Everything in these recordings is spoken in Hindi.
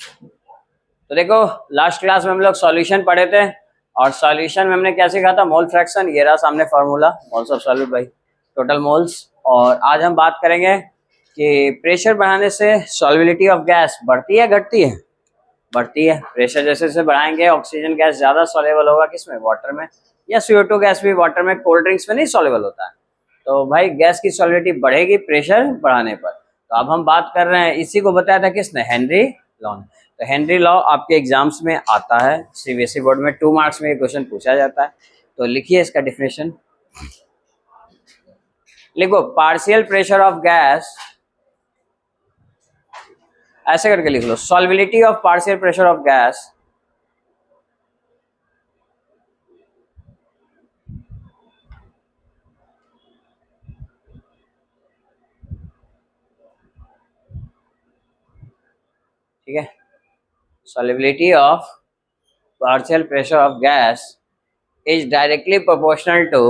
तो देखो लास्ट क्लास में हम लोग सॉल्यूशन पढ़े थे और सॉल्यूशन में हमने क्या सीखा था, मोल फ्रैक्शन। ये रहा सामने formula, moles of solute by total moles. और आज हम बात करेंगे कि प्रेशर बढ़ाने से सॉल्युबिलिटी ऑफ गैस बढ़ती है घटती है? बढ़ती है। प्रेशर जैसे जैसे बढ़ाएंगे ऑक्सीजन गैस ज्यादा सॉल्युबल होगा किसमें, वाटर में, या CO2 गैस भी वाटर में, कोल्ड ड्रिंक्स में नहीं सॉल्युबल होता है। तो भाई गैस की सॉल्युबिलिटी बढ़ेगी प्रेशर बढ़ाने पर। तो अब हम बात कर रहे हैं, इसी को बताया था किसने, हेनरी लॉ ने। तो हेनरी लॉ आपके एग्जाम्स में आता है, CBSE बोर्ड में 2 मार्क्स में ये क्वेश्चन पूछा जाता है। तो लिखिए इसका डिफिनेशन, लिखो पार्शियल प्रेशर ऑफ गैस, ऐसे करके लिख लो, solubility of partial pressure of gas ठीक है, solubility of partial pressure of gas is directly proportional to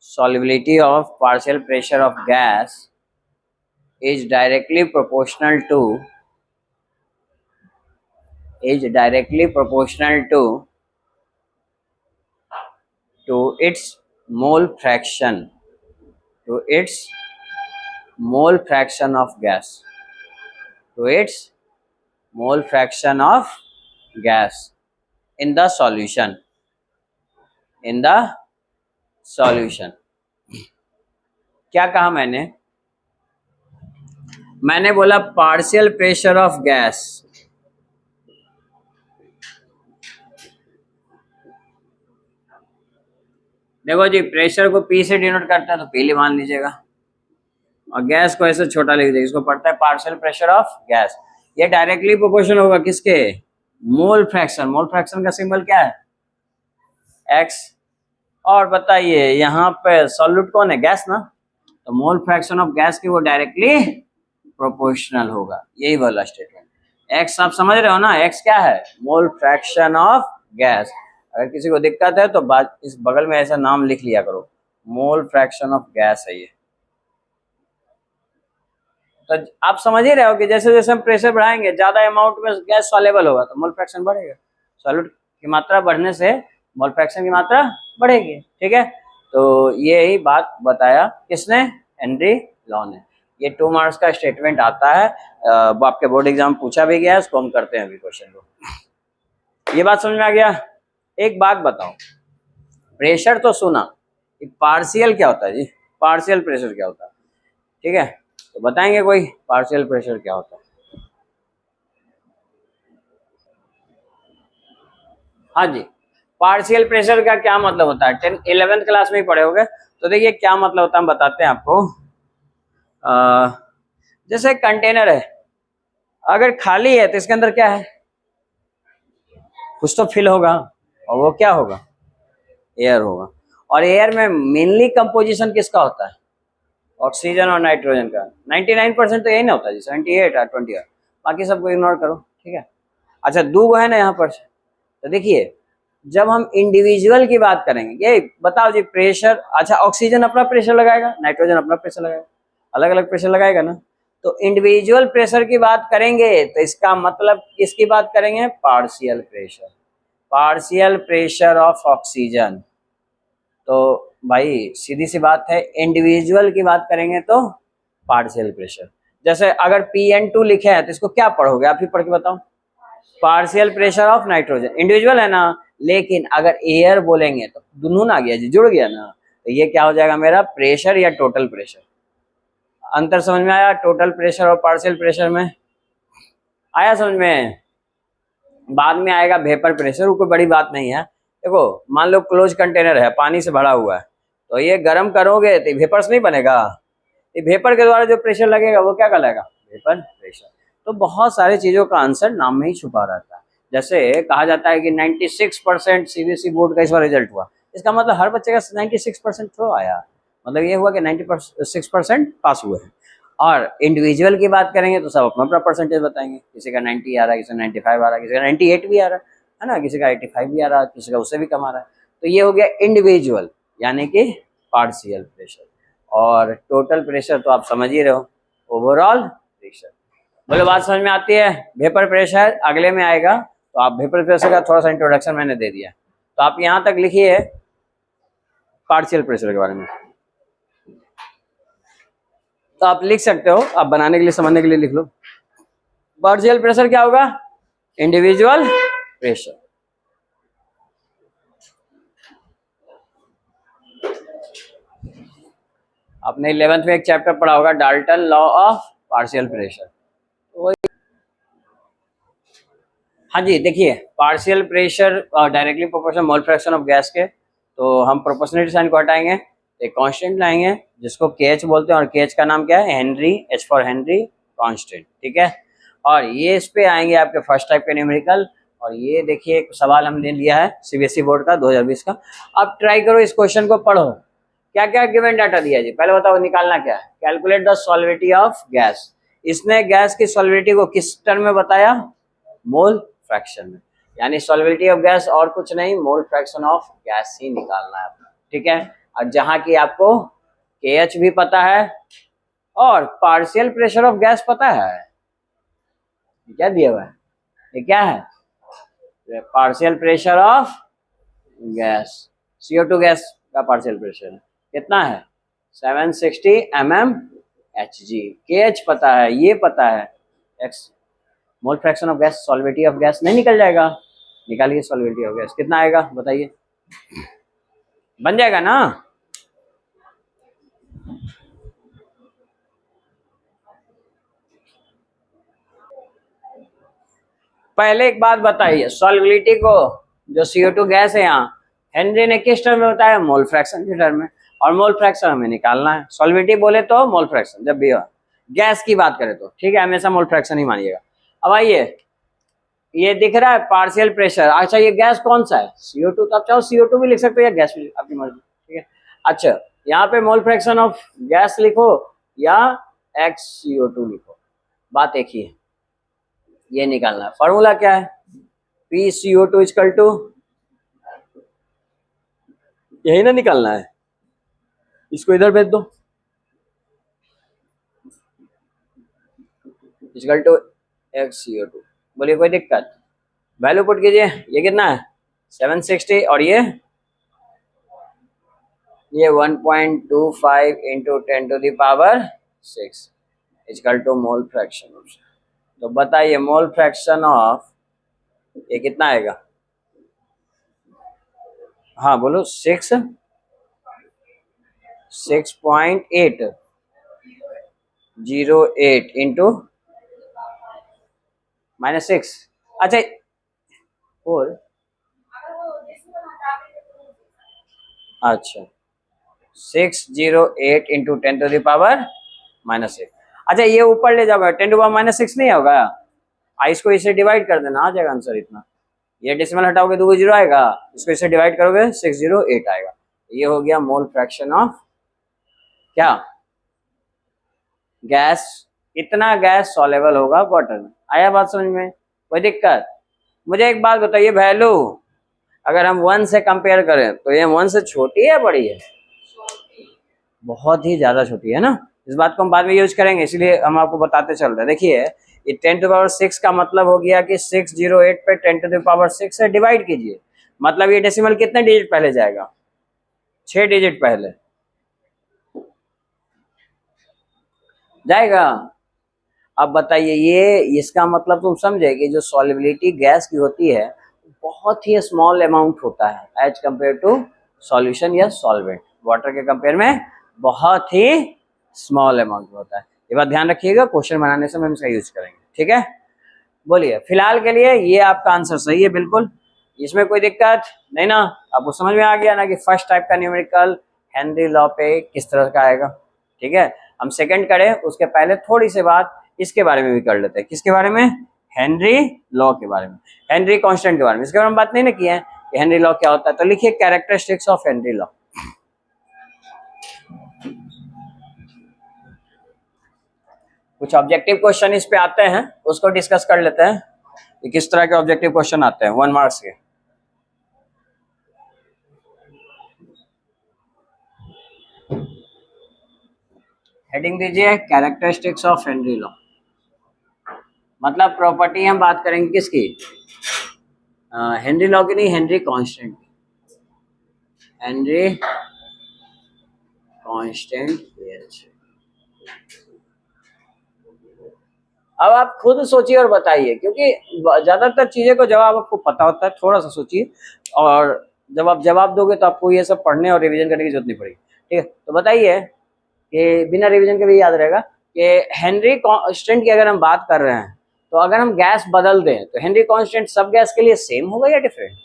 solubility of partial pressure of gas is directly proportional to its mole fraction, to its mole fraction of gas, to its mole fraction of gas in the solution, in the solution। क्या कहा मैंने बोला पार्शियल प्रेशर ऑफ गैस, देखो जी प्रेशर को P से डिनोट करता है तो P मान लीजिएगा, और गैस को ऐसे छोटा लिख दीजिए, इसको पढ़ता है पार्शियल प्रेशर ऑफ गैस। ये डायरेक्टली प्रोपोर्शनल होगा किसके, मोल फ्रैक्शन। मोल फ्रैक्शन का सिंबल क्या है, X। और बताइए यहाँ पे सॉल्यूट कौन है, गैस ना, तो मोल फ्रैक्शन ऑफ गैस की वो डायरेक्टली प्रोपोर्शनल होगा, यही वाला स्टेटमेंट। X आप समझ रहे हो ना, X क्या है, मोल फ्रैक्शन ऑफ गैस। अगर किसी को दिक्कत है तो बात इस बगल में ऐसा नाम लिख लिया करो, मोल फ्रैक्शन ऑफ गैस है ये। तो आप समझ ही रहे हो कि जैसे जैसे हम प्रेशर बढ़ाएंगे ज्यादा अमाउंट में गैस सॉल्युबल होगा तो मोल फ्रैक्शन बढ़ेगा, सॉल्यूट की मात्रा बढ़ने से मोल फ्रैक्शन की मात्रा बढ़ेगी। ठीक है, तो यही बात बताया किसने, हेनरी लॉ ने। ये 2 मार्क्स का स्टेटमेंट आता है, आपके बोर्ड एग्जाम पूछा भी गया है, इसको हम करते हैं अभी क्वेश्चन को। ये बात समझ में आ गया। एक बात बताओ, प्रेशर तो सुना, पार्शियल क्या होता है जी, पार्शियल प्रेशर क्या होता है, ठीक है, तो बताएंगे कोई पार्शियल प्रेशर क्या होता है। हाँ जी, पार्शियल प्रेशर का क्या मतलब होता है, 11th क्लास में ही पढ़े होगे। तो देखिए क्या मतलब होता है, हम बताते हैं आपको। जैसे कंटेनर है, अगर खाली है तो इसके अंदर क्या है, कुछ तो फिल होगा, और वो क्या होगा, एयर होगा। और एयर में मेनली कंपोजिशन किसका होता है, ऑक्सीजन और नाइट्रोजन का। 99% तो यही ना होता है जी, 78 और 20, बाकी सबको इग्नोर करो, ठीक है। अच्छा 2 है ना यहाँ पर, तो देखिए जब हम इंडिविजुअल की बात करेंगे, ये बताओ जी प्रेशर, अच्छा ऑक्सीजन अपना प्रेशर लगाएगा, नाइट्रोजन अपना प्रेशर लगाएगा, अलग अलग प्रेशर लगाएगा ना। तो इंडिविजुअल प्रेशर की बात करेंगे तो इसका मतलब किसकी बात करेंगे, partial pressure, partial pressure of oxygen. तो भाई सीधी सी बात है, इंडिविजुअल की बात करेंगे तो पार्शियल प्रेशर। जैसे अगर PN2 लिखे हैं तो इसको क्या पढ़ोगे, आप ही पढ़ के बताओ, partial pressure of nitrogen, individual है ना, लेकिन अगर एयर बोलेंगे तो दोनों ना गया जी, जुड़ गया ना, तो ये क्या हो जाएगा मेरा, प्रेशर या टोटल प्रेशर। अंतर समझ में आया, टोटल प्रेशर और पार्शियल प्रेशर में आया समझ में। बाद में आएगा वेपर प्रेशर, वो कोई बड़ी बात नहीं है। देखो मान लो क्लोज कंटेनर है, पानी से भरा हुआ है, तो ये गर्म करोगे तो वेपर्स नहीं बनेगा, ये वेपर के द्वारा जो प्रेशर लगेगा वो क्या कहलाएगा, वेपर प्रेशर। तो बहुत सारी चीजों का आंसर नाम में ही छुपा रहता है। जैसे कहा जाता है कि 96% CBSE बोर्ड का इस बार रिजल्ट हुआ, इसका मतलब हर बच्चे का 96% तो आया, मतलब ये हुआ कि 96% पास हुए हैं। और इंडिविजुअल की बात करेंगे तो सब अपना अपना परसेंटेज बताएंगे, किसी का 90 आ रहा है, किसी का 95 आ रहा है, किसी का 98 भी आ रहा है ना, किसी का 85 भी आ रहा है, किसी का उससे भी कम आ रहा है। तो ये हो गया इंडिविजुअल यानी कि पार्शियल प्रेशर। और टोटल प्रेशर तो आप समझ ही रहे हो, ओवरऑल प्रेशर। बोलो बात समझ में आती है? वेपर प्रेशर अगले में आएगा, तो आप वेपर प्रेशर का थोड़ा सा इंट्रोडक्शन मैंने दे दिया, तो आप यहां तक लिखिए पार्शियल प्रेशर के बारे में। तो आप लिख सकते हो, आप बनाने के लिए समझने के लिए लिख लो। पार्शियल प्रेशर क्या होगा? Individual pressure. आपने 11th में एक चैप्टर पढ़ा होगा, Dalton law of partial pressure. हाँ जी, देखिए partial pressure directly proportional mole fraction of gas के, तो हम प्रोपोर्शनलिटी साइन को हटाएंगे, एक कांस्टेंट लाएंगे जिसको केएच बोलते हैं, और केएच का नाम क्या है? Henry, H for Henry constant, ठीक है। और ये इस पे आएंगे आपके फर्स्ट टाइप के न्यूमेरिकल, और ये देखिए एक सवाल हमने लिया है सीबीएसई बोर्ड का 2020 का। अब ट्राई करो, इस क्वेश्चन को पढ़ो, क्या क्या गिवन डाटा दिया जी, पहले बताओ निकालना क्या है। कैलकुलेट द सॉल्विटी ऑफ गैस, इसने गैस की सॉल्विटी को किस टर्म में बताया? मोल फ्रैक्शन में, यानी सॉल्विटी ऑफ गैस और कुछ नहीं, मोल फ्रैक्शन ऑफ गैस ही निकालना है, ठीक है। और जहां की आपको KH भी पता है और पार्शियल प्रेशर ऑफ गैस पता है, क्या दिया हुआ है, ये क्या है? Partial pressure of gas, CO2 gas का पार्शियल प्रेशर कितना है? 760 mmHg। KH पता है, ये पता है, x mole fraction of gas, solubility of gas नहीं निकल जाएगा? निकालिए सॉल्विटी ऑफ गैस, कितना आएगा बताइए, बन जाएगा ना? पहले एक बात बताइए, सॉल्विलिटी को जो CO2 गैस है यहाँ, हेनरी ने किस टर्म में बताया? मोल फ्रैक्शन के टर्म में, और मोल फ्रैक्शन हमें निकालना है। सॉल्विलिटी बोले तो मोल फ्रैक्शन, जब भी गैस की बात करें तो, ठीक है, हमेशा मोल फ्रैक्शन ही मानिएगा। अब आइए, ये दिख रहा है पार्शियल प्रेशर, अच्छा ये गैस कौन सा है? CO2, तो आप चाहो CO2 भी लिख सकते हो या गैस भी, आपकी मर्जी, ठीक है। अच्छा यहाँ पे मोल फ्रैक्शन ऑफ गैस लिखो या XCO2 लिखो, बात एक ही है, ये निकालना है। फॉर्मूला क्या है? PCO2 इक्वल टू, यही ना निकालना है, इसको इधर भेज दो, इक्वल टू XCO2। बोलिए कोई दिक्कत? वैल्यू पुट कीजिए, ये कितना है? 760, और ये 1.25 into 10⁶ equal to mole fraction. तो बताइए मोल फ्रैक्शन ऑफ ये कितना आएगा? हाँ बोलो, 6.808 इंटू -6, अच्छा 4, अच्छा 608 इंटू 10⁻⁻6। अच्छा ये ऊपर ले जाओगे 10⁻⁻6 नहीं होगा, इसको इसे डिवाइड कर देना, आ जाएगा आंसर इतना। ये डेसिमल हटाओगे 2 जीरो आएगा, इसको इसे डिवाइड करोगे 608 आएगा। ये हो गया मोल फ्रैक्शन ऑफ क्या? गैस। इतना गैस सॉलेबल होगा वाटर में। आया बात समझ में? कोई दिक्कत? मुझे एक बात बताइए, वैल्यू अगर हम 1 से कंपेयर करें तो ये 1 से छोटी है बड़ी है? बहुत ही ज्यादा छोटी है ना। इस बात को हम बाद में यूज करेंगे, इसलिए हम आपको बताते चल रहे हैं। देखिए ये 10⁻6 का मतलब हो गया कि 608 पे 10⁻6 से डिवाइड कीजिए, मतलब ये डेसिमल कितने डिजिट पहले जाएगा? 6 डिजिट पहले जाएगा। अब बताइए, ये इसका मतलब तुम समझे कि जो सॉल्युबिलिटी गैस की होती है बहुत ही स्मॉल अमाउंट होता है एज कंपेयर टू सॉल्यूशन या सॉल्वेंट। वाटर के कंपेयर में बहुत ही स्मॉल अमाउंट होता है। ये बात ध्यान रखिएगा, क्वेश्चन बनाने से हम इसका यूज करेंगे, ठीक है। बोलिए, फिलहाल के लिए ये आपका आंसर सही है बिल्कुल, इसमें कोई दिक्कत नहीं ना? आपको समझ में आ गया ना कि फर्स्ट टाइप का न्यूमेरिकल हेनरी लॉ पे किस तरह का आएगा, ठीक है। हम सेकंड करें उसके पहले थोड़ी सी बात इसके बारे में भी कर लेते हैं। किसके बारे में? हेनरी लॉ के बारे में, हेनरी कांस्टेंट के बारे में। इसके बारे में बात नहीं ना की है कि हेनरी लॉ क्या होता है, तो लिखिए कैरेक्टरिस्टिक्स ऑफ हेनरी लॉ। कुछ ऑब्जेक्टिव क्वेश्चन इस पे आते हैं, उसको डिस्कस कर लेते हैं कि किस तरह के ऑब्जेक्टिव क्वेश्चन आते हैं 1 मार्क्स के। हेडिंग दीजिए कैरेक्टरिस्टिक्स ऑफ हेनरी लॉ। मतलब प्रॉपर्टी हम बात करेंगे किसकी, हेनरी लॉ की नहीं, Henry constant, Henry constant KH। अब आप खुद सोचिए और बताइए, क्योंकि ज्यादातर चीजें को जवाब आपको पता होता है, थोड़ा सा सोचिए और जब आप जवाब दोगे तो आपको ये सब पढ़ने और रिवीजन करने की जरूरत नहीं पड़ेगी। ठीक है, तो बताइए कि बिना रिवीजन के भी याद रहेगा कि हेनरी कांस्टेंट की अगर हम बात कर रहे हैं, तो अगर हम गैस बदल दें तो हेनरी कांस्टेंट सब गैस के लिए सेम होगा या डिफरेंट?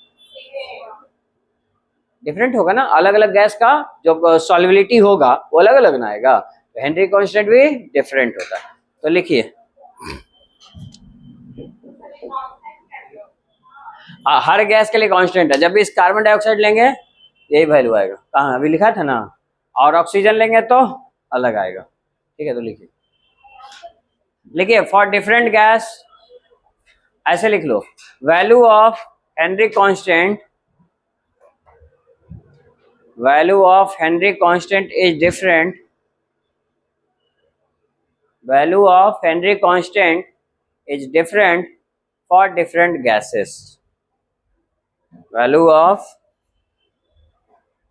डिफरेंट होगा ना, अलग अलग गैस का जो सॉल्युबिलिटी होगा वो अलग अलग ना आएगा, तो हेनरी कांस्टेंट भी डिफरेंट होता है। तो लिखिए हर गैस के लिए कांस्टेंट है, जब भी इस कार्बन डाइऑक्साइड लेंगे यही वैल्यू आएगा, कहाँ अभी लिखा था ना, और ऑक्सीजन लेंगे तो अलग आएगा। ठीक है, तो लिखिए लिखिए फॉर डिफरेंट गैस, ऐसे लिख लो, value of Henry constant, value of Henry constant is different, value of Henry constant is different for different gases, value of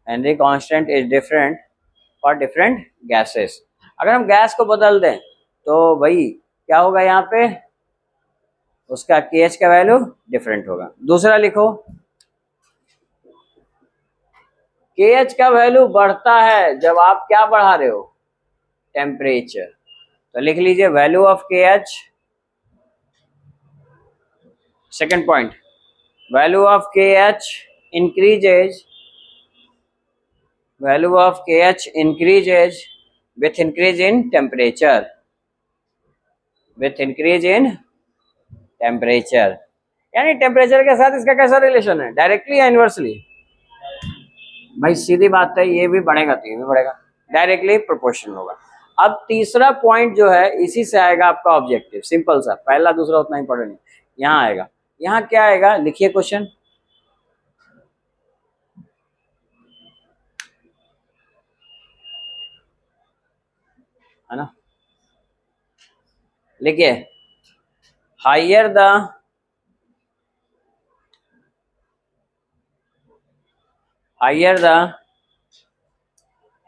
Henry constant is different for different gases. अगर हम गैस को बदल दें तो भाई क्या होगा, यहाँ पे उसका KH का वैल्यू डिफरेंट होगा। दूसरा लिखो, KH का वैल्यू बढ़ता है जब आप क्या बढ़ा रहे हो, टेम्परेचर। तो लिख लीजिए value of KH, second point, value of KH increases, value of KH increases with increase in temperature, with increase in temperature. यानी टेम्परेचर के साथ इसका कैसा रिलेशन है, डायरेक्टली या इनवर्सली? भाई सीधी बात है, ये भी बढ़ेगा तो ये भी बढ़ेगा, डायरेक्टली प्रोपोर्शनल होगा। अब तीसरा पॉइंट जो है इसी से आएगा आपका ऑब्जेक्टिव, सिंपल सा, पहला दूसरा उतना ही पढ़ेंगे, यहाँ आएगा। यहाँ क्या आएगा, लिखिए क्वेश्चन, है ना, लिखिए higher the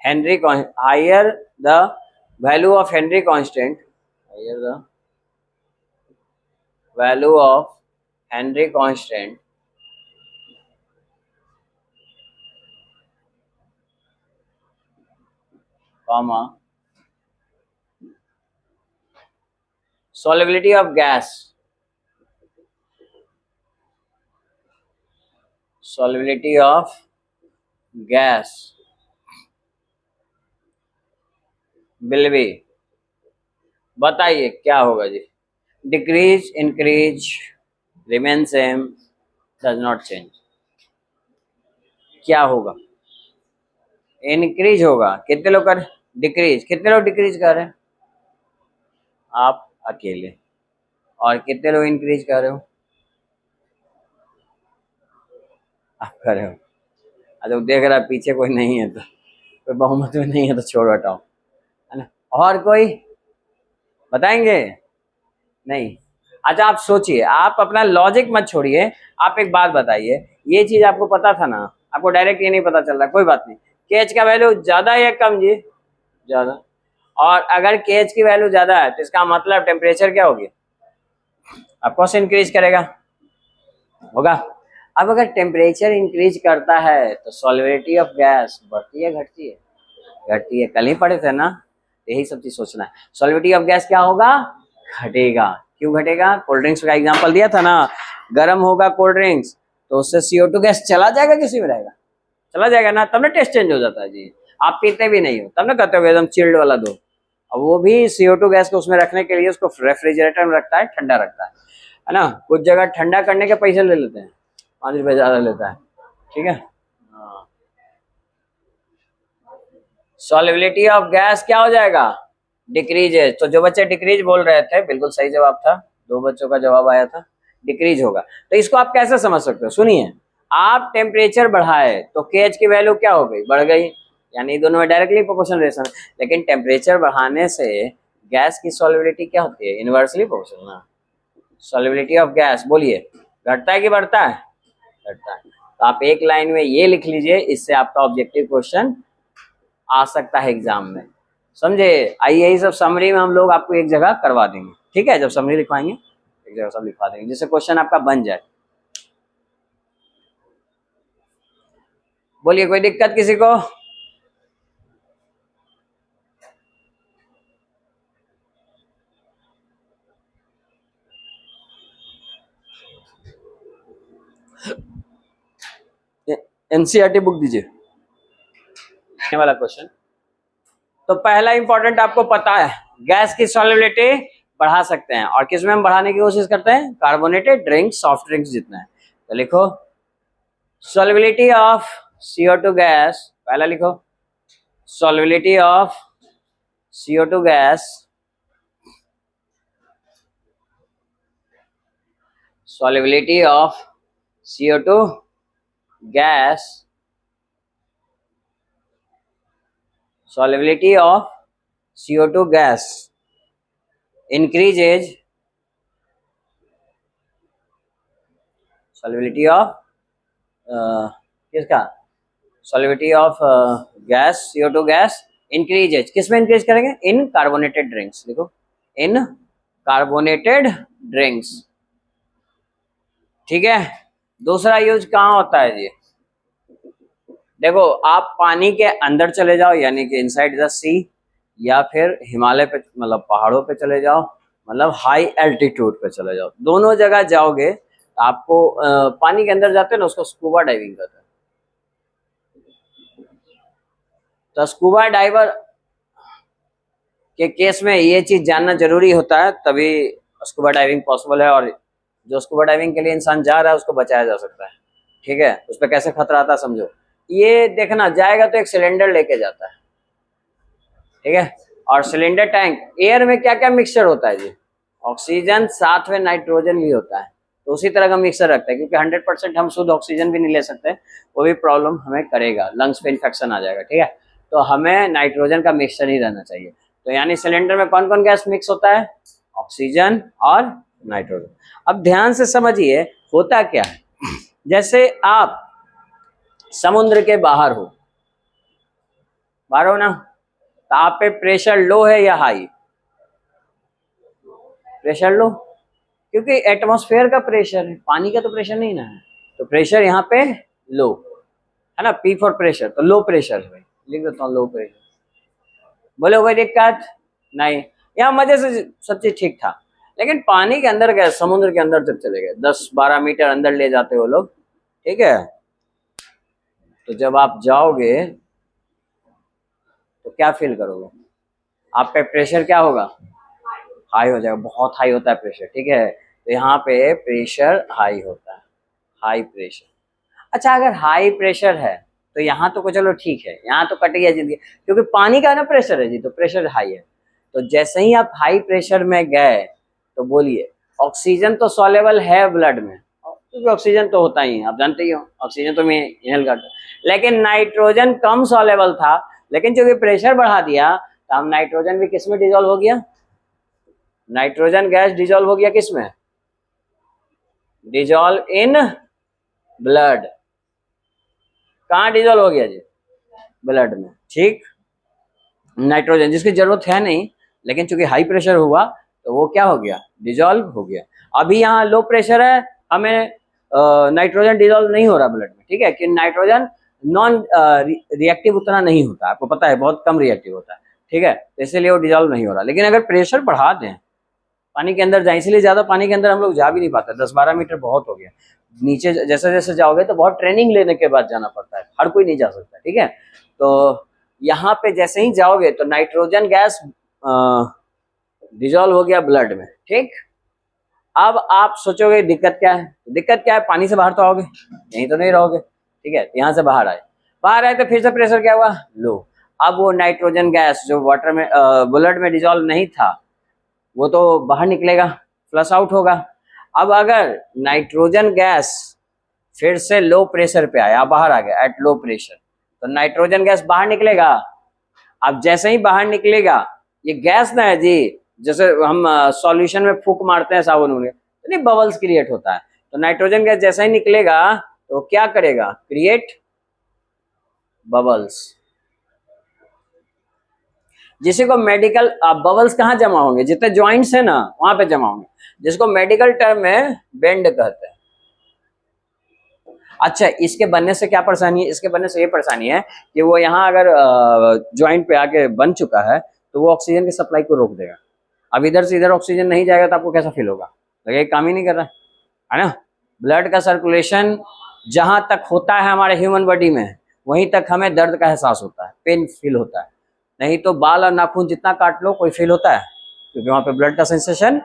Henry higher the value of Henry constant, higher the value of Henry constant, comma, solubility of gas, solubility of gas will be, बताइए क्या होगा जी, decrease, increase, remain same, does not change, क्या होगा, इंक्रीज होगा। कितने लोग कर, डिक्रीज, कितने लोग डिक्रीज कर रहे हैं, आप अकेले, और कितने लोग इंक्रीज कर रहे हो, आप कर रहे हो। अच्छा देख रहा पीछे कोई नहीं है, तो कोई बहुमत में नहीं है तो छोड़ हटाओ, है ना, और कोई बताएंगे नहीं? अच्छा आप सोचिए, आप अपना लॉजिक मत छोड़िए, आप एक बात बताइए, ये चीज आपको पता था ना, आपको डायरेक्ट ये नहीं पता चल रहा, कोई बात नहीं, KH का वैल्यू ज्यादा है या कम जी, ज्यादा, और अगर KH की वैल्यू ज्यादा है तो इसका मतलब टेम्परेचर क्या होगी, ऑफकोर्स इंक्रीज करेगा, होगा। अब अगर टेम्परेचर इंक्रीज करता है तो सॉल्युबिलिटी ऑफ गैस बढ़ती है घटती है, घटती है, कल ही पढ़े थे ना, यही सब चीज सोचना है। सॉल्युबिलिटी ऑफ गैस क्या होगा, घटेगा। क्यों घटेगा, कोल्ड ड्रिंक्स का एग्जांपल दिया था ना, गर्म होगा कोल्ड ड्रिंक्स तो उससे CO2 गैस चला जाएगा, किसी में रहेगा, चला जाएगा ना, तब ना टेस्ट चेंज हो जाता है जी। आप पीते भी नहीं हो तब ना कहते हो एकदम चिल्ड वाला दो, अब वो भी CO2 गैस को उसमें रखने के लिए उसको रेफ्रिजरेटर में रखता है, ठंडा रखता है ना, कुछ जगह ठंडा करने के पैसे ले लेते हैं, 5 रुपये ज्यादा लेता है, ठीक है। सॉल्युबिलिटी ऑफ गैस क्या हो जाएगा, डिक्रीज है। तो जो बच्चे डिक्रीज बोल रहे थे बिल्कुल सही जवाब था, 2 बच्चों का जवाब आया था, डिक्रीज होगा। तो इसको आप कैसे समझ सकते हो, सुनिए, आप टेम्परेचर बढ़ाए तो KH की वैल्यू क्या हो गई, बढ़ गई, यानी दोनों में डायरेक्टली प्रोपोर्शनल रिलेशन है। लेकिन टेम्परेचर बढ़ाने से गैस की सॉल्युबिलिटी क्या होती है, इनवर्सली प्रोपोर्शनल ना, सॉल्युबिलिटी ऑफ गैस, बोलिए घटता है कि बढ़ता है? घटता है। तो आप एक लाइन में ये लिख लीजिए, इससे आपका ऑब्जेक्टिव क्वेश्चन आ सकता है एग्जाम में, समझे? आइए यही सब समरी में हम लोग आपको एक जगह करवा देंगे, ठीक है? जब समरी लिखवाएंगे एक जगह सब लिखवा देंगे, जिससे क्वेश्चन आपका बन जाए। बोलिए, कोई दिक्कत किसी को? एनसीईआरटी बुक दीजिए वाला क्वेश्चन। तो पहला इंपॉर्टेंट आपको पता है, गैस की सॉल्युबिलिटी बढ़ा सकते हैं, और किसमें हम बढ़ाने की कोशिश करते हैं? कार्बोनेटेड ड्रिंक, सॉफ्ट ड्रिंक्स जितना है। तो लिखो सॉल्युबिलिटी ऑफ CO2 गैस, पहला लिखो solubility of CO2 gas, solubility of CO2 gas, solubility of CO2 gas increases, solubility of किसका? solubility of gas, CO2 gas increases, किस में इंक्रीज करेंगे? इन कार्बोनेटेड ड्रिंक्स, देखो इन कार्बोनेटेड ड्रिंक्स, ठीक है? दूसरा यूज कहाँ होता है जी? देखो आप पानी के अंदर चले जाओ, यानी कि इनसाइड द सी, या फिर हिमालय पे, मतलब पहाड़ों पे चले जाओ, मतलब हाई एल्टीट्यूड पे चले जाओ, दोनों जगह जाओगे तो आपको पानी के अंदर जाते हैं ना, उसको स्कूबा डाइविंग कहते हैं। तो स्कूबा डाइवर के केस में ये चीज जानना जरूरी होता है, तभी स्कूबा डाइविंग पॉसिबल है, और जो स्कूबा डाइविंग के लिए इंसान जा रहा है उसको बचाया जा सकता है, ठीक है? उस पर कैसे खतरा आता है समझो। ये देखना, जाएगा तो एक सिलेंडर लेके जाता है, ठीक है? और सिलेंडर टैंक, एयर में क्या क्या मिक्सचर होता है जी? ऑक्सीजन साथ में नाइट्रोजन भी होता है, तो उसी तरह का मिक्सचर रखता है, क्योंकि 100% हम शुद्ध ऑक्सीजन भी नहीं ले सकते, वो भी प्रॉब्लम हमें करेगा, लंग्स पे इन्फेक्शन आ जाएगा, ठीक है? तो हमें नाइट्रोजन का मिक्सचर ही रहना चाहिए। तो यानी सिलेंडर में कौन कौन गैस मिक्स होता है? ऑक्सीजन और नाइट्रोजन। अब ध्यान से समझिए होता क्या है। जैसे आप समुद्र के बाहर हो ना, तो आप पे प्रेशर लो है या हाई? प्रेशर लो, क्योंकि एटमॉस्फेयर का प्रेशर है, पानी का तो प्रेशर नहीं ना है, तो प्रेशर यहाँ पे लो है ना, P फॉर प्रेशर, तो लो प्रेशर है, लिख देता हूँ लो प्रेशर। बोले कोई दिक्कत नहीं, यहाँ मजे से सब चीज ठीक था। लेकिन पानी के अंदर गए, समुद्र के अंदर जब चले गए, 10-12 मीटर अंदर ले जाते हो लोग, ठीक है? तो जब आप जाओगे तो क्या फील करोगे? आप पे प्रेशर क्या होगा? हाई हो जाएगा, बहुत हाई होता है प्रेशर, ठीक है? तो यहाँ पे प्रेशर हाई होता है, हाई प्रेशर। अच्छा, अगर हाई प्रेशर है तो यहाँ तो चलो ठीक है, यहाँ तो कट गया जिंदगी, क्योंकि पानी का ना प्रेशर है जी, तो प्रेशर हाई है। तो जैसे ही आप हाई प्रेशर में गए तो बोलिए, ऑक्सीजन तो सॉल्युबल है ब्लड में, क्योंकि ऑक्सीजन तो होता ही है, आप जानते ही हो, ऑक्सीजन तो मैं इनहेल करता हूं। लेकिन नाइट्रोजन कम सॉल्युबल था, लेकिन चूंकि प्रेशर बढ़ा दिया तो हम नाइट्रोजन भी किस में डिजोल्व हो गया? नाइट्रोजन गैस डिजोल्व हो गया किस में? Dissolve in blood. कहाँ डिजोल्व हो गया जी? ब्लड में, ठीक? नाइट्रोजन जिसकी जरूरत है नहीं, लेकिन चूंकि हाई प्रेशर हुआ तो वो क्या हो गया? डिजोल्व हो गया। अभी यहाँ लो प्रेशर है, हमें नाइट्रोजन डिजोल्व नहीं हो रहा ब्लड में, ठीक है? कि नाइट्रोजन नॉन रिएक्टिव उतना नहीं होता, आपको पता है, बहुत कम रिएक्टिव होता है, ठीक है? तो इसीलिए वो डिजोल्व नहीं हो रहा। लेकिन अगर प्रेशर बढ़ा दें, पानी के अंदर जाए, इसलिए ज्यादा पानी के अंदर हम लोग जा भी नहीं पाते, 10-12 मीटर बहुत हो गया। नीचे जैसे जैसे जाओगे तो बहुत ट्रेनिंग लेने के बाद जाना पड़ता है, हर कोई नहीं जा सकता, ठीक है? तो यहाँ पे जैसे ही जाओगे तो नाइट्रोजन गैस डिजोल्व हो गया ब्लड में, ठीक? अब आप सोचोगे दिक्कत क्या है? दिक्कत क्या है? पानी से बाहर तो आओगे, यहीं तो नहीं रहोगे, ठीक है? यहाँ से बाहर आए तो फिर से प्रेशर क्या हुआ? लो। अब वो नाइट्रोजन गैस जो वाटर में ब्लड में डिजोल्व नहीं था, वो तो बाहर निकलेगा, फ्लश आउट होगा। अब अगर नाइट्रोजन गैस फिर से लो प्रेशर पे आया, बाहर आ गया एट लो प्रेशर, तो नाइट्रोजन गैस बाहर निकलेगा। अब जैसे ही बाहर निकलेगा, ये गैस ना है जी, जैसे हम सॉल्यूशन में फूंक मारते हैं साबुन में, नहीं बबल्स क्रिएट होता है। तो नाइट्रोजन गैस जैसा ही निकलेगा तो क्या करेगा, क्रिएट बबल्स। जिसे को मेडिकल, बबल्स कहाँ जमा होंगे, जितने ज्वाइंट्स है ना वहां पे जमा होंगे, जिसको मेडिकल टर्म में बेंड कहते हैं। अच्छा, इसके बनने से क्या परेशानी है, इसके बनने से ये परेशानी है कि वो यहाँ अगर ज्वाइंट पे आके बन चुका है तो वो ऑक्सीजन की सप्लाई को रोक देगा। अब इधर से इधर ऑक्सीजन नहीं जाएगा तो आपको कैसा फील होगा, लगे काम ही नहीं कर रहा है ना। ब्लड का सर्कुलेशन जहां तक होता है हमारे ह्यूमन बॉडी में, वहीं तक हमें दर्द का एहसास होता है, पेन फील होता है। नहीं तो बाल और नाखून जितना काट लो कोई फील होता है, क्योंकि वहां पे ब्लड का सेंसेशन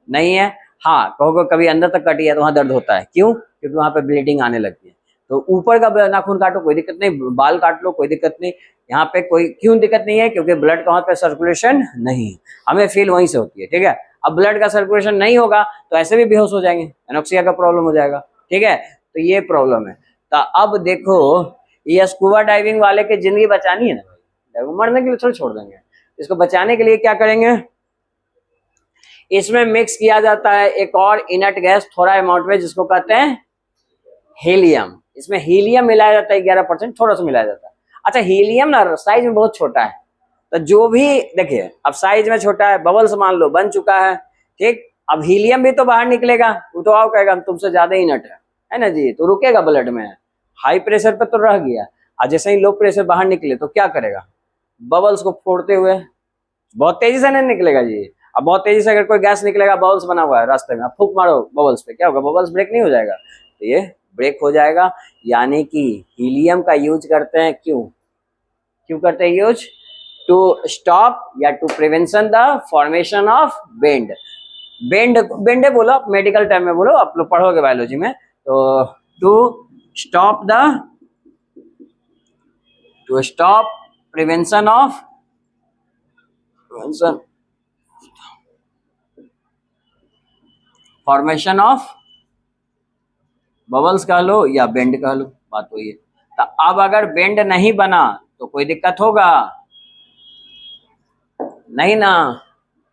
नहीं है। हाँ, कहोगे कभी अंदर तक कटी है तो वहां दर्द होता है, क्यों, क्योंकि वहां पे ब्लीडिंग आने लगती है। तो ऊपर का नाखून काटो कोई दिक्कत नहीं, बाल काट लो कोई दिक्कत नहीं, यहाँ पे कोई क्यों दिक्कत नहीं है, क्योंकि ब्लड का वहां पे सर्कुलेशन नहीं है, हमें फील वहीं से होती है। ठीक है, अब ब्लड का सर्कुलेशन नहीं होगा तो ऐसे भी बेहोश हो जाएंगे, एनोक्सिया का प्रॉब्लम हो जाएगा। ठीक है, तो ये प्रॉब्लम है। तो अब देखो, ये स्कूबा डाइविंग वाले की जिंदगी बचानी है ना भाई, मरने के लिए थोड़ी छोड़ देंगे, इसको बचाने के लिए क्या करेंगे, इसमें मिक्स किया जाता है एक और इनर्ट गैस थोड़ा अमाउंट में, जिसको कहते हैं हीलियम। इसमें हीलियम मिलाया जाता है 11%, थोड़ा सा मिलाया जाता है। अच्छा, हीलियम ना साइज में बहुत छोटा है, तो जो भी देखिए, अब साइज में छोटा है, बबल्स मान लो बन चुका है, ठीक, अब हीलियम भी तो बाहर निकलेगा, वो तो आओ कहेगा हम तुमसे ज्यादा इनर्ट है ना जी, तो रुकेगा ब्लड में, हाई प्रेशर पे तो रह गया, और जैसे ही लो प्रेशर बाहर निकले तो क्या करेगा, बबल्स को फोड़ते हुए, बहुत तेजी से नहीं निकलेगा जी। अब बहुत तेजी से अगर कोई गैस निकलेगा, बबल्स बना हुआ है रास्ते में, आप फूंक मारो बबल्स पे, क्या होगा, बबल्स ब्रेक नहीं हो जाएगा, तो ये ब्रेक हो जाएगा। यानी कि हीलियम का यूज करते हैं, क्यों क्यों करते हैं यूज, टू स्टॉप या to prevention the formation of bend. बेंडे बोलो आप, मेडिकल टर्म में बोलो, आप लोग पढ़ोगे बायोलॉजी में, तो stop the two stop prevention of formation of bubbles कह लो या बेंड कह लो, बात वही है। तो अब अगर बेंड नहीं बना तो कोई दिक्कत होगा नहीं ना,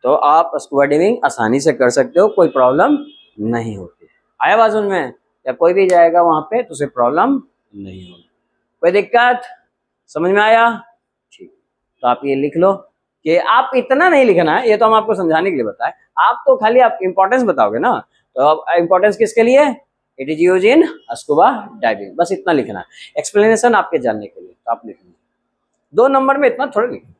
तो आप स्कूबा डाइविंग आसानी से कर सकते हो, कोई प्रॉब्लम नहीं होती। आया बात में, या कोई भी जाएगा वहां पे तो उसे प्रॉब्लम नहीं होगी, कोई दिक्कत, समझ में आया, ठीक। तो आप ये लिख लो कि आप इतना नहीं लिखना है, ये तो हम आपको समझाने के लिए बताए, आप तो खाली आप इंपॉर्टेंस बताओगे ना, तो अब इंपॉर्टेंस किसके लिए, it is use in scuba diving, बस इतना लिखना है, एक्सप्लेनेशन आपके जानने के लिए, तो आप लिखना 2 नंबर में इतना थोड़ा लिखना।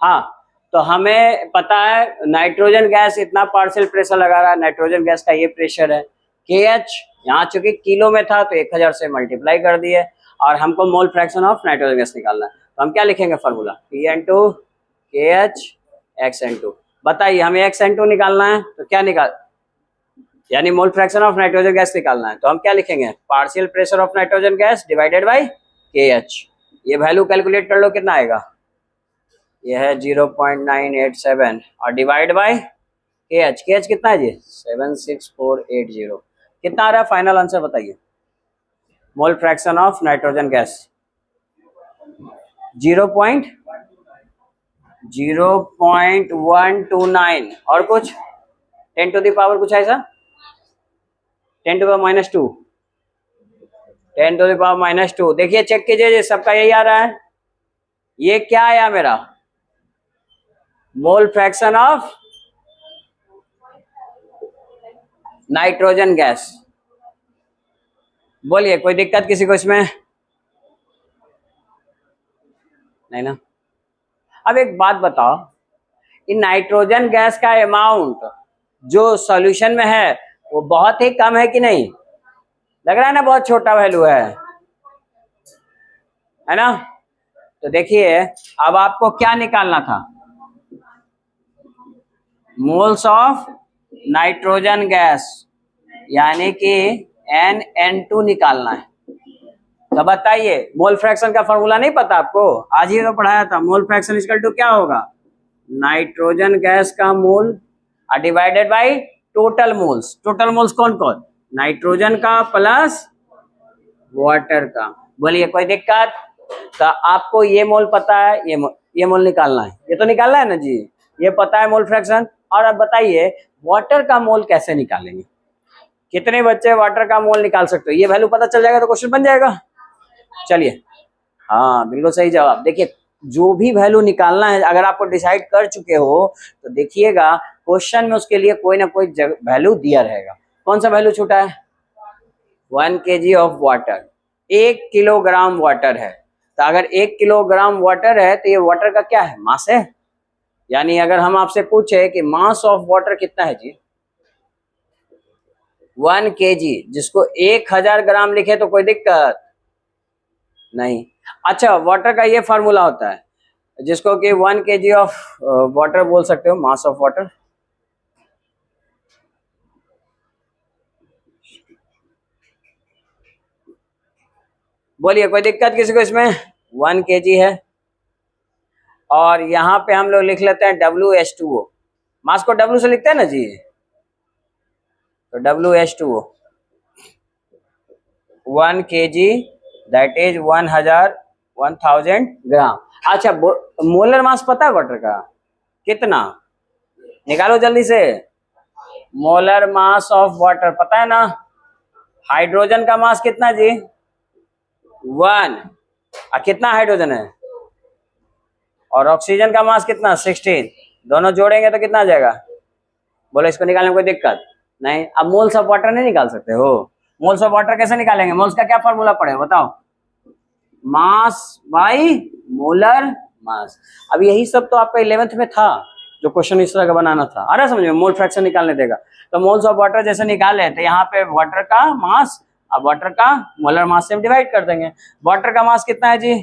हाँ, तो हमें पता है नाइट्रोजन गैस इतना पार्शियल प्रेशर लगा रहा है, नाइट्रोजन गैस का ये प्रेशर है KH, यहाँ चूंकि किलो में था तो 1000 से मल्टीप्लाई कर दिए, और हमको मोल फ्रैक्शन ऑफ नाइट्रोजन गैस निकालना है, तो हम क्या लिखेंगे फॉर्मूला, P(N2) KH X(N2). बताइए, हमें X(N2) निकालना है तो क्या निकाल, यानी मोल फ्रैक्शन ऑफ नाइट्रोजन गैस निकालना है, तो हम क्या लिखेंगे, partial pressure of nitrogen gas divided by KH। ये वैल्यू कैलकुलेट कर लो कितना आएगा, ये है 0.987 और डिवाइड बाय KH कितना है जी, 76480। कितना आ रहा है फाइनल आंसर बताइए, मोल फ्रैक्शन ऑफ नाइट्रोजन गैस 0.129 और कुछ 10 टू द पावर कुछ ऐसा, 10 to the power -2, 10 to the power -2। देखिए चेक कीजिए, सबका यही आ रहा है, ये क्या आया मेरा, मोल फ्रैक्शन ऑफ नाइट्रोजन गैस। बोलिए कोई दिक्कत किसी को इसमें, नहीं ना। अब एक बात बताओ, इन नाइट्रोजन गैस का अमाउंट जो सॉल्यूशन में है वो बहुत ही कम है कि नहीं, लग रहा है ना बहुत छोटा वैल्यू है ना। तो देखिए अब आपको क्या निकालना था, मोल्स ऑफ नाइट्रोजन गैस यानी कि NN2 निकालना है। तो बताइए मोल फ्रैक्शन का फॉर्मूला नहीं पता आपको, आज ही तो पढ़ाया था। मोल फ्रैक्शन इक्वल टू क्या होगा, नाइट्रोजन गैस का मोल divided by total moles. Total moles कौन कौन, नाइट्रोजन का प्लस वाटर का। बोलिए कोई दिक्कत। तो आपको ये मोल पता है, ये मोल निकालना है, ये तो निकालना है ना जी, ये पता है मोल फ्रैक्शन। और अब बताइए वाटर का मोल कैसे निकालेंगे, कितने बच्चे वाटर का मोल निकाल सकते हो, ये वैल्यू पता चल जाएगा तो क्वेश्चन बन जाएगा। चलिए हाँ बिल्कुल सही जवाब। देखिए जो भी वैल्यू निकालना है अगर आपको डिसाइड कर चुके हो तो देखिएगा क्वेश्चन में उसके लिए कोई ना कोई वैल्यू दिया रहेगा। कौन सा वैल्यू छूटा है, 1 kg of water, 1 kilogram water है। तो अगर 1 किलोग्राम वाटर है तो ये वाटर का क्या है, मास है। यानी अगर हम आपसे पूछे कि मास ऑफ वाटर कितना है जी, 1 kg, जिसको 1000 ग्राम लिखे तो कोई दिक्कत नहीं। अच्छा वाटर का ये फार्मूला होता है जिसको कि 1 kg ऑफ वाटर बोल सकते हो, मास ऑफ वाटर। बोलिए कोई दिक्कत किसी को इसमें, 1 kg है। और यहाँ पे हम लोग लिख लेते हैं WH2O, मास को W से लिखते हैं ना जी, तो WH2O 1 kg दैट इज 1000 ग्राम। अच्छा मोलर मास पता है वाटर का कितना, निकालो जल्दी से। मोलर मास ऑफ वाटर पता है ना, हाइड्रोजन का मास कितना जी, 1, कितना हाइड्रोजन है, और ऑक्सीजन का मास कितना 16, दोनों जोड़ेंगे तो कितना आ जाएगा, बोलो इसको निकालने में कोई दिक्कत नहीं। अब मोल्स ऑफ वाटर नहीं निकाल सकते हो, मोल्स ऑफ वाटर कैसे निकालेंगे, मोल्स का क्या फॉर्मूला पड़े बताओ, मास बाई मोलर मास। अब यही सब तो आपका 11th में था, जो क्वेश्चन इस तरह का बनाना था, आ रहा समझ में, मोल फ्रैक्शन निकालने देगा। तो मोल्स ऑफ वाटर जैसे निकाले तो यहाँ पे वाटर का मास, अब वाटर का मोलर मास से हम डिवाइड कर देंगे। वाटर का मास कितना है जी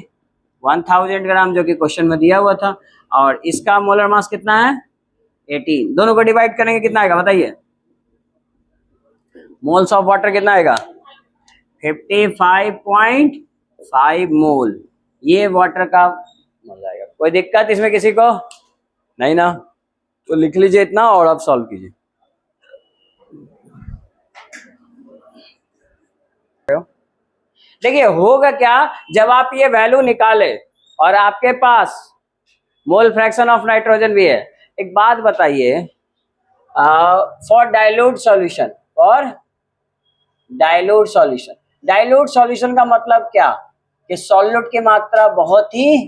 1000 ग्राम, जो कि क्वेश्चन में दिया हुआ था, और इसका मोलर मास कितना है 18, दोनों को डिवाइड करेंगे कितना आएगा बताइए, मोल्स ऑफ वाटर कितना आएगा 55.5 मोल, ये वाटर का मोल आएगा। कोई दिक्कत इसमें किसी को नहीं ना, तो लिख लीजिए इतना और अब सॉल्व कीजिए। देखिए होगा क्या, जब आप ये वैल्यू निकाले और आपके पास मोल फ्रैक्शन ऑफ नाइट्रोजन भी है। एक बात बताइए, for dilute solution, for dilute solution, dilute solution का मतलब क्या कि सॉल्यूट की मात्रा बहुत ही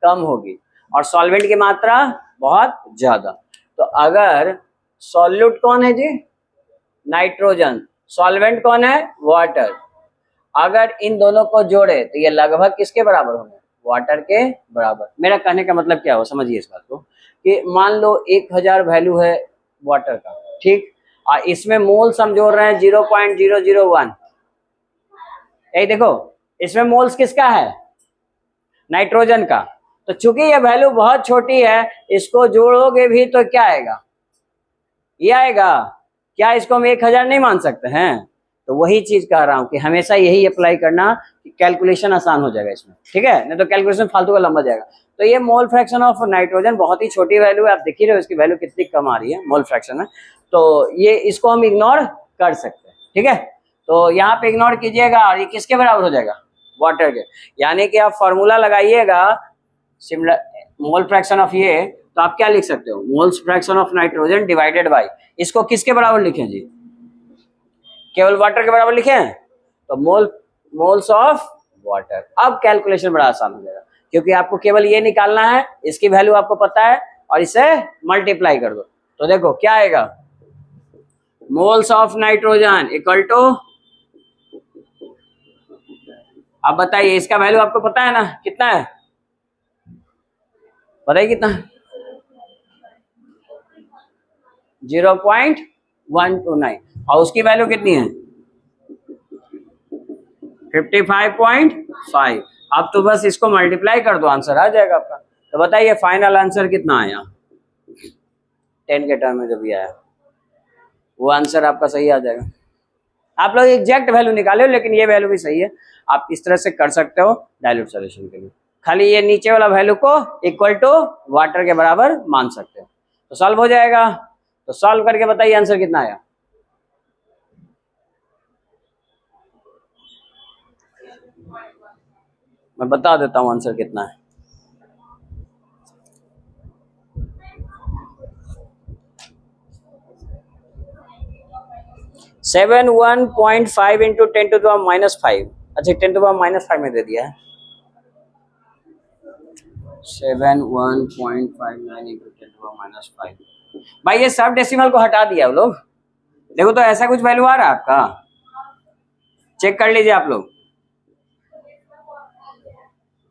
कम होगी और सॉल्वेंट की मात्रा बहुत ज्यादा। तो अगर सॉल्यूट कौन है जी नाइट्रोजन, सॉल्वेंट कौन है वाटर, अगर इन दोनों को जोड़े तो ये लगभग किसके बराबर होंगे, वाटर के बराबर। मेरा कहने का मतलब क्या हो समझिए इस बात को, कि मान लो 1000 वैल्यू है वाटर का, ठीक, और इसमें मोल्स हम जोड़ रहे हैं 0.001, यही देखो इसमें मोल्स किसका है नाइट्रोजन का। तो चूंकि ये वैल्यू बहुत छोटी है, इसको जोड़ोगे भी तो क्या आएगा, ये आएगा। क्या इसको हम 1000 नहीं मान सकते हैं, तो वही चीज कह रहा हूं कि हमेशा यही अप्लाई करना, कि कैलकुलेशन आसान हो जाएगा इसमें, ठीक है, नहीं तो कैलकुलेशन फालतू का लंबा जाएगा। तो ये मोल फ्रैक्शन ऑफ नाइट्रोजन बहुत ही छोटी वैल्यू है, आप देख ही रहे हो इसकी वैल्यू कितनी कम आ रही है मोल फ्रैक्शन में, तो ये इसको हम इग्नोर कर सकते हैं, ठीक है। तो यहाँ पे इग्नोर कीजिएगा और ये किसके बराबर हो जाएगा वाटर के, यानी कि आप फॉर्मूला लगाइएगा सिमिलर मोल फ्रैक्शन ऑफ ये, तो आप क्या लिख सकते हो, moles fraction of nitrogen divided by, इसको किसके बराबर लिखें जी, केवल वाटर के बराबर लिखें, तो मोल्स ऑफ वाटर। अब कैलकुलेशन बड़ा आसान हो जाएगा, क्योंकि आपको केवल ये निकालना है, इसकी वैल्यू आपको पता है और इसे मल्टीप्लाई कर दो, तो देखो क्या आएगा, moles of nitrogen equal to, अब बताइए इसका वैल्यू आपको पता है ना कितना है, बताइए कितना है, 0.129, और उसकी वैल्यू कितनी है 55.5। अब तो बस इसको मल्टीप्लाई कर दो, आंसर आ जाएगा आपका। तो बताइए फाइनल आंसर कितना आया 10 के टर्म में जब ये आया, वो आंसर आपका सही आ जाएगा। आप लोग एग्जैक्ट वैल्यू निकाले हो, लेकिन ये वैल्यू भी सही है, आप इस तरह से कर सकते हो डाइल्यूट सॉल्यूशन के लिए। खाली ये नीचे वाला वैल्यू को इक्वल टू वाटर के बराबर मान सकते हो, तो सॉल्व हो जाएगा। तो सॉल्व करके बताइए आंसर कितना आया। मैं बता देता हूं आंसर कितना है। 71.5 इंटू 10⁻⁵। अच्छा 10⁻⁵ में दे दिया है। 71.59 इंटू 10⁻⁵। भाई ये सब डेसिमल को हटा दिया वो लोग, देखो तो ऐसा कुछ वैल्यू आ रहा है आपका, चेक कर लीजिए आप लोग,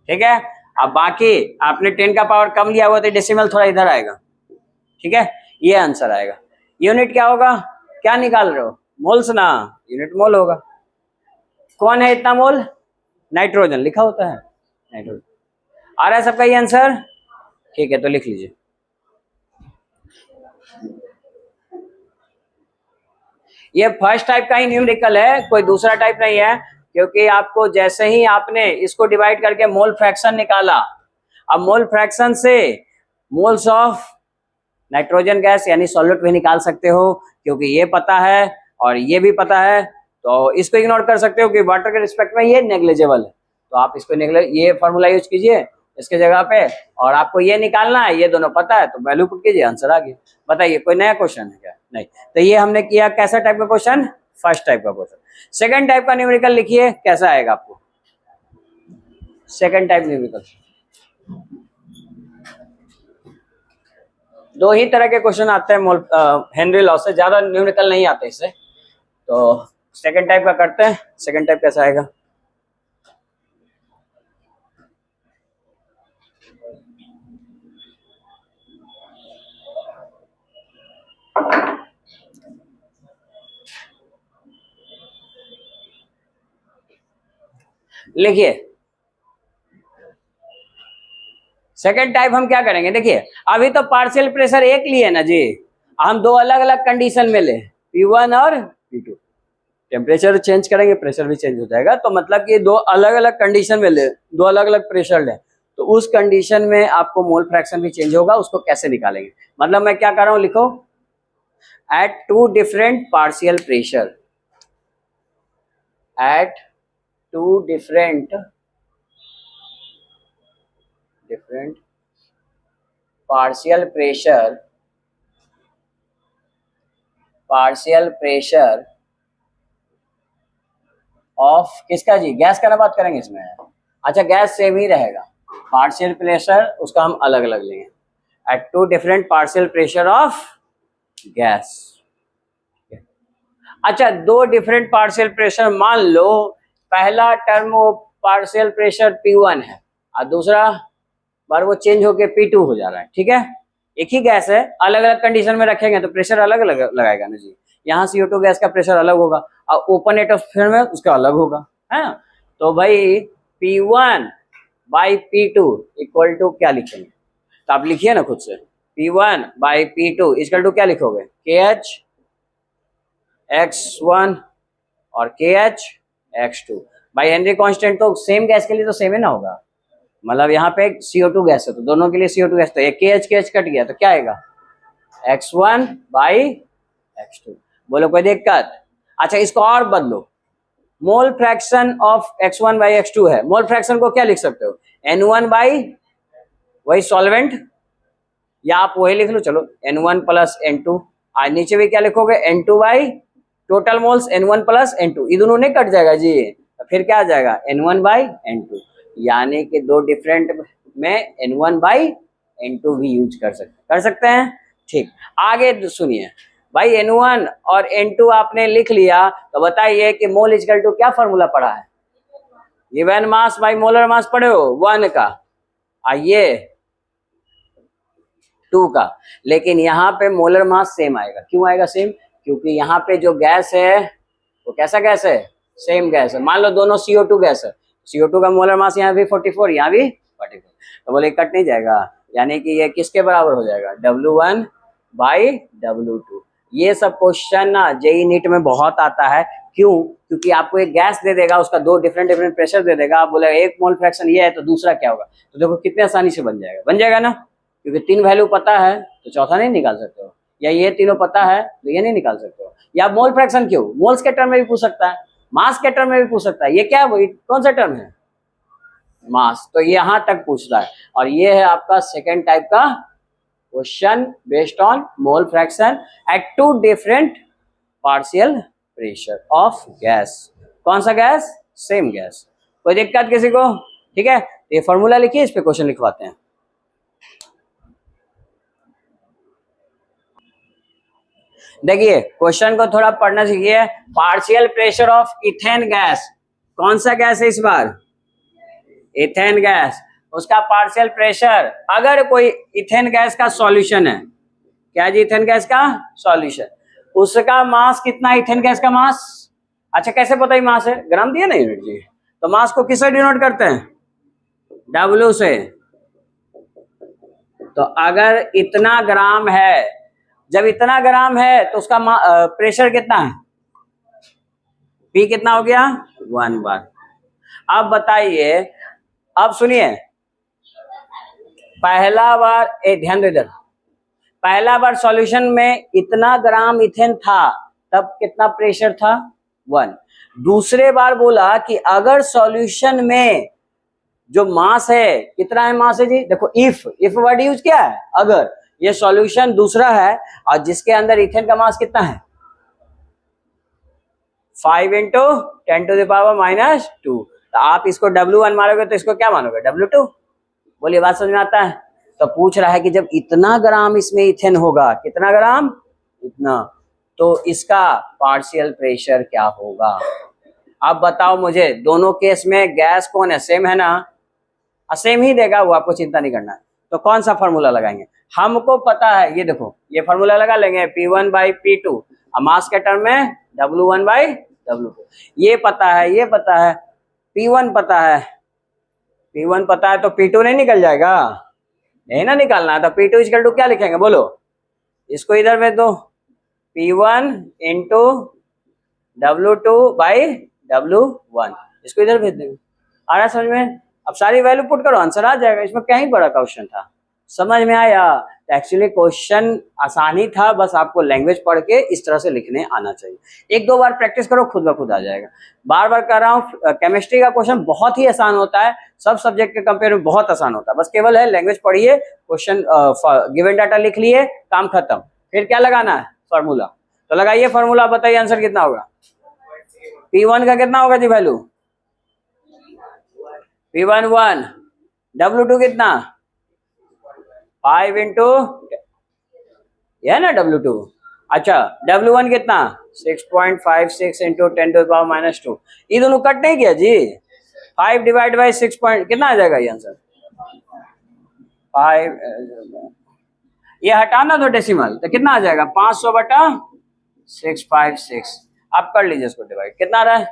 ठीक है। अब बाकी आपने 10 का पावर कम लिया हुआ तो डेसिमल थोड़ा इधर आएगा, ठीक है। ये आंसर आएगा। यूनिट क्या होगा, क्या निकाल रहे हो, मोल्स ना, यूनिट मोल होगा। कौन है इतना मोल, नाइट्रोजन लिखा होता है, नाइट्रोजन। आ रहा है सबका ये आंसर, ठीक है तो लिख लीजिए। ये फर्स्ट टाइप का ही न्यूमेरिकल है, कोई दूसरा टाइप नहीं है, क्योंकि आपको जैसे ही आपने इसको डिवाइड करके मोल फ्रैक्शन निकाला, अब मोल फ्रैक्शन से मोल्स ऑफ नाइट्रोजन गैस यानी सॉल्यूट भी निकाल सकते हो, क्योंकि ये पता है और ये भी पता है, तो इसको इग्नोर कर सकते हो कि वाटर के रिस्पेक्ट में ये नेग्लिजिबल है, तो आप इसको ये फॉर्मूला यूज कीजिए इसके जगह पे, और आपको ये निकालना है, ये दोनों पता है तो वैल्यू पुट कीजिए, आंसर आ गया। बताइए कोई नया क्वेश्चन है क्या, नहीं। तो ये हमने किया कैसा टाइप का क्वेश्चन, फर्स्ट टाइप का क्वेश्चन। सेकंड टाइप का न्यूमेरिकल लिखिए, कैसा आएगा आपको सेकंड टाइप न्यूमेरिकल। दो ही तरह के क्वेश्चन आते हैं हेनरी लॉ से, ज्यादा न्यूमेरिकल नहीं आते इससे, तो सेकंड टाइप का करते हैं। सेकंड टाइप कैसा आएगा, लिखिए। सेकंड टाइप हम क्या करेंगे, देखिए अभी तो पार्शियल प्रेशर एक लिए ना जी, हम दो अलग अलग कंडीशन में ले, P1 और P2। टेम्परेचर चेंज करेंगे प्रेशर भी चेंज हो जाएगा, तो मतलब कि दो अलग अलग कंडीशन में ले, दो अलग अलग प्रेशर ले, तो उस कंडीशन में आपको मोल फ्रैक्शन भी चेंज होगा, उसको कैसे निकालेंगे। मतलब मैं क्या कर रहा हूं, लिखो at two different partial pressure, at two different partial pressure of किसका जी, गैस का ना बात करेंगे इसमें। अच्छा गैस सेम ही रहेगा, पार्शियल प्रेशर उसका हम अलग अलग लेंगे, at two different partial pressure of gas. अच्छा दो डिफरेंट पार्शियल प्रेशर, मान लो पहला टर्म वो पार्शियल प्रेशर P1 है और दूसरा बार वो चेंज होके P2 हो जा रहा है, ठीक है। एक ही गैस है, अलग अलग कंडीशन में रखेंगे तो प्रेशर अलग अलग लगाएगा ना जी। यहाँ CO2 गैस का प्रेशर अलग होगा और ओपन एटमॉस्फेयर में उसका अलग होगा, है ना। तो भाई P1 by P2 equal to क्या लिखेंगे, तो आप लिखिए ना खुद से, P1 by P2 equal to क्या लिखोगे, KH X1 और KH X2। भाई हेनरी कांस्टेंट तो सेम गैस के लिए तो सेम ही ना होगा, मतलब यहाँ पे CO2 गैस है तो दोनों के लिए CO2 गैस, तो एक KH कट गया तो क्या आएगा, X1 बाई X2। बोलो कोई दिक्कत। अच्छा इसको और बदलो, मोल fraction of X1 by X2 है, मोल फ्रैक्शन को क्या लिख सकते हो, N1 बाई वही सॉल्वेंट, या आप वही लिख लो, चलो N1 प्लस N2, और नीचे भी क्या लिखोगे, N2 by total moles N1 plus N2, ये दोनों नहीं कट जाएगा जी, तो फिर क्या आ जाएगा N1 बाई N2, यानी कि दो डिफरेंट में N1 बाई N2 भी यूज कर सकते हैं। ठीक, आगे सुनिए भाई, N1 और N2 आपने लिख लिया, तो बताइए कि मोल इक्वल टू क्या फॉर्मूला पढ़ा है, given mass by molar mass पढ़े हो 1 का, आइए 2 का, लेकिन यहाँ पे मोलर मास सेम आएगा। क्यों आएगा सेम, क्योंकि यहाँ पे जो गैस है वो कैसा गैस है, सेम गैस है। मान लो दोनों CO2 गैस है, CO2 का मोलर मास यहाँ भी 44, यहाँ भी 44, तो बोले कट नहीं जाएगा, यानी कि ये किसके बराबर हो जाएगा, W1/W2। ये सब क्वेश्चन ना जेईई नीट में बहुत आता है। क्यों? क्योंकि आपको एक गैस दे देगा, उसका दो डिफरेंट प्रेशर दे देगा, आप बोले एक मोल फ्रैक्शन ये है तो दूसरा क्या होगा, तो देखो कितने आसानी से बन जाएगा ना, क्योंकि 3 वैल्यू पता है तो चौथा नहीं निकाल सकते हो, या ये तीनों पता है तो ये नहीं निकाल सकते हो। या मोल फ्रैक्शन क्यों, मोल्स के टर्म में भी पूछ सकता है, मास के टर्म में भी पूछ सकता है। ये क्या है, कौन सा टर्म है, मास, तो यहां तक पूछता है। और ये है आपका सेकेंड टाइप का question based on mole fraction at 2 different partial pressure of gas. कौन सा गैस, सेम गैस। कोई दिक्कत किसी को? ठीक है, ये फॉर्मूला लिखिए, इस पे क्वेश्चन लिखवाते हैं। देखिए क्वेश्चन को थोड़ा पढ़ना सीखिए। Partial pressure of ethane gas, कौन सा गैस है इस बार, इथेन गैस, उसका पार्शियल प्रेशर। अगर कोई इथेन गैस का सॉल्यूशन है, क्या जी, इथेन गैस का सॉल्यूशन, उसका मास कितना, इथेन गैस का मास, अच्छा कैसे पता ही मास है, ग्राम दिया ना यूनिट जी, तो मास को किससे डिनोट करते हैं, W से। तो अगर इतना ग्राम है, जब इतना ग्राम है तो उसका प्रेशर कितना है, P कितना हो गया, 1 बार। अब बताइए, अब सुनिए, पहला बार ध्यान दो इधर, पहला बार सॉल्यूशन में इतना ग्राम इथेन था, तब कितना प्रेशर था, 1। दूसरे बार बोला कि अगर सॉल्यूशन में जो मास है, कितना है मास है जी, देखो इफ वर्ड यूज किया है, अगर ये सॉल्यूशन दूसरा है और जिसके अंदर इथेन का मास कितना है, 5 × 10⁻², तो आप इसको W1 मारोगे तो इसको क्या मानोगे, W2। बोलिए बात समझ में आता है? तो पूछ रहा है कि जब इतना ग्राम इसमें इथेन होगा, कितना ग्राम, इतना, तो इसका पार्शियल प्रेशर क्या होगा। अब बताओ मुझे, दोनों केस में गैस कौन है, सेम है ना, सेम ही देगा वो, आपको चिंता नहीं करना। तो कौन सा फॉर्मूला लगाएंगे, हमको पता है, ये देखो ये फॉर्मूला लगा लेंगे, P1/P2, मास के टर्म में W1/W2, ये पता है, ये पता है, P1 पता है, P1 पता है, तो P2 नहीं निकल जाएगा, नहीं ना निकालना है, तो P2 = क्या लिखेंगे बोलो, इसको इधर भेज दो, P1 × W2/W1, इसको इधर भेज देंगे। आ रहा समझ में? अब सारी वैल्यू पुट करो, आंसर आ जाएगा, इसमें क्या ही बड़ा क्वेश्चन था, समझ में आया? तो एक्चुअली क्वेश्चन आसान ही था, बस आपको लैंग्वेज पढ़ के इस तरह से लिखने आना चाहिए। 1-2 बार प्रैक्टिस करो, खुद ब खुद आ जाएगा। बार बार कर रहा हूँ, केमिस्ट्री का क्वेश्चन बहुत ही आसान होता है, सब सब्जेक्ट के कंपेयर में बहुत आसान होता है, बस केवल है लैंग्वेज पढ़िए, क्वेश्चन गिवन डाटा लिख लिए, काम खत्म। फिर क्या लगाना है, फॉर्मूला, तो लगाइए फॉर्मूला, बताइए आंसर कितना होगा, P1 का कितना होगा जी वैल्यू, P1 1, W2 कितना, 5 × यह ना W2, अच्छा W1 कितना, 6.56 × 10⁻², ये दोनों कट नहीं किया जी, 5/6 कितना आ जाएगा ये आंसर, 5, ये हटाना दो डेसिमल, तो कितना आ जाएगा, 500/656, आप कर लीजिए इसको डिवाइड, कितना आ रहा है,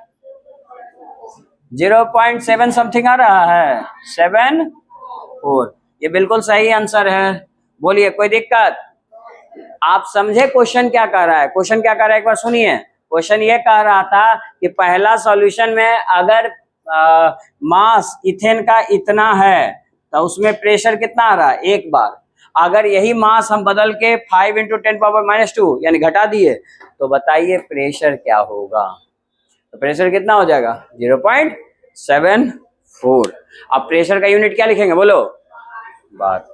0.7 समथिंग आ रहा है, 7.4, ये बिल्कुल सही आंसर है। बोलिए कोई दिक्कत, आप समझे क्वेश्चन क्या कह रहा है, क्वेश्चन क्या कह रहा है एक बार सुनिए। क्वेश्चन ये कह रहा था कि पहला सॉल्यूशन में अगर मास इथेन का इतना है तो उसमें प्रेशर कितना आ रहा है, 1 बार। अगर यही मास हम बदल के 5 × 10⁻² यानी घटा दिए, तो बताइए प्रेशर क्या होगा, तो प्रेशर कितना हो जाएगा, 0.74। अब प्रेशर का यूनिट क्या लिखेंगे बोलो, बार।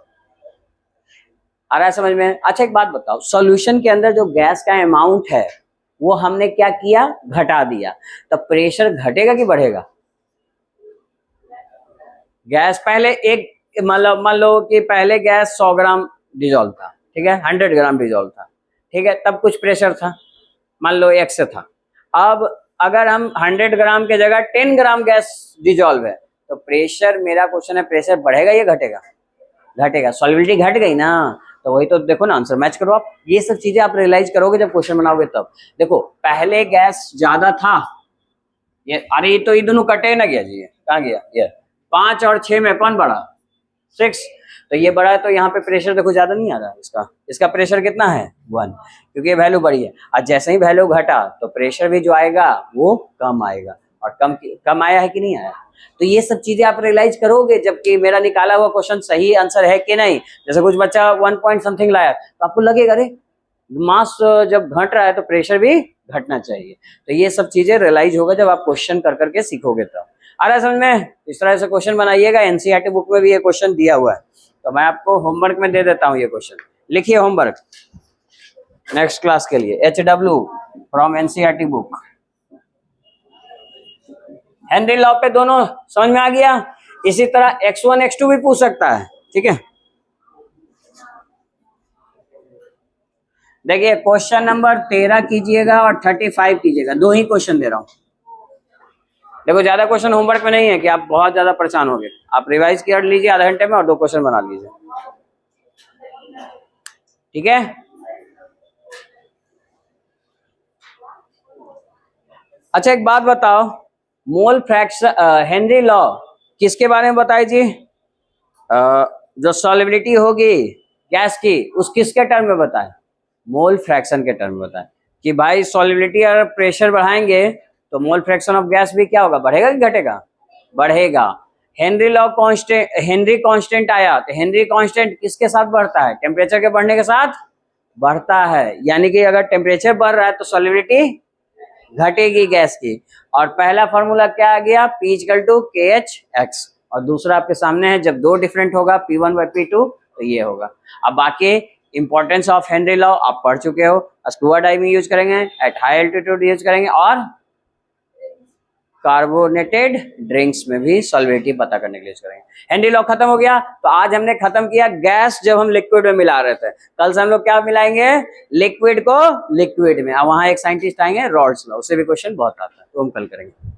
आ रहा है समझ में? अच्छा एक बात बताओ, सॉल्यूशन के अंदर जो गैस का अमाउंट है वो हमने क्या किया, घटा दिया, तो प्रेशर घटेगा कि बढ़ेगा, गैस पहले एक मतलब मान लो कि पहले गैस 100 ग्राम डिजोल्व था, ठीक है, 100 ग्राम डिजोल्व था, ठीक है, तब कुछ प्रेशर था, मान लो 1 से था। अब अगर हम 100 ग्राम के जगह 10 ग्राम गैस डिजोल्व है, तो प्रेशर, मेरा क्वेश्चन है प्रेशर बढ़ेगा या घटेगा, घटेगा, सॉल्युबिलिटी घट गई ना, तो वही तो देखो ना, आंसर मैच करो आप। ये सब चीजें आप रियलाइज करोगे जब क्वेश्चन बनाओगे तब। देखो पहले गैस ज्यादा था, ये अरे ये तो ये दोनों कटे ना गया जी, कहाँ गया ये 5 और 6 में कौन बड़ा 6, तो ये बड़ा है तो यहाँ पे प्रेशर देखो ज्यादा नहीं आ रहा इसका प्रेशर कितना है 1, क्योंकि ये वैल्यू बड़ी है। और जैसे ही वैल्यू घटा तो प्रेशर भी जो आएगा वो कम आएगा, और कम आया है कि नहीं आया। तो ये सब चीजें आप रियलाइज करोगे जबकि मेरा निकाला हुआ क्वेश्चन सही आंसर है कि नहीं। जैसे कुछ बच्चा 1 पॉइंट समथिंग लाया तो आपको लगेगा अरे मास जब घट रहा है तो प्रेशर भी घटना चाहिए। तो ये सब चीजें रियलाइज होगा जब आप क्वेश्चन कर करके सीखोगे तब। आ रहा है समझ में। इस तरह से क्वेश्चन बनाइएगा, एनसीईआरटी बुक में भी ये क्वेश्चन दिया हुआ है, तो मैं आपको होमवर्क में दे देता हूँ ये क्वेश्चन, लिखिए होमवर्क नेक्स्ट क्लास के लिए। HW from NCERT book. Henry law पे दोनों समझ में आ गया। इसी तरह x1 x2 भी पूछ सकता है, ठीक है। देखिए क्वेश्चन नंबर 13 कीजिएगा और 35 कीजिएगा, 2 ही क्वेश्चन दे रहा हूं। देखो ज्यादा क्वेश्चन होमवर्क में नहीं है कि आप बहुत ज्यादा परेशान होंगे, आप रिवाइज कर लीजिए आधा घंटे में और 2 क्वेश्चन बना लीजिए, ठीक है। अच्छा एक बात बताओ, मोल फ्रैक्शन हेनरी लॉ किसके बारे में बताए जी? जो सॉल्युबिलिटी होगी गैस की उस किसके टर्म में बताए? मोल फ्रैक्शन के टर्म में बताए कि भाई सॉल्युबिलिटी और प्रेशर बढ़ाएंगे तो मोल फ्रैक्शन ऑफ गैस भी क्या होगा, बढ़ेगा कि घटेगा? बढ़ेगा। हेनरी कांस्टेंट आया तो हेनरी कांस्टेंट किसके साथ बढ़ता है? टेम्परेचर के बढ़ने के साथ बढ़ता है, यानी कि अगर टेम्परेचर बढ़ रहा है तो सॉल्युबिलिटी घटेगी गैस की। और पहला फॉर्मूला क्या आ गया? P = KHX, और दूसरा आपके सामने है जब 2 डिफरेंट होगा P1/P2 तो ये होगा। अब बाकी इंपॉर्टेंस ऑफ हेनरी लॉ आप पढ़ चुके हो, स्कूबा डाइव में यूज करेंगे, एट हाई एल्टीट्यूड यूज करेंगे, और कार्बोनेटेड ड्रिंक्स में भी सॉल्युबिलिटी पता करने के लिए यूज करेंगे। हेनरी लॉ खत्म हो गया। तो आज हमने खत्म किया गैस जब हम लिक्विड में मिला रहे थे, कल से हम लोग क्या मिलाएंगे? लिक्विड को लिक्विड में। अब वहां एक साइंटिस्ट आएंगे रॉल्स लॉ, उससे भी क्वेश्चन बहुत आता है, तो हम कल करेंगे।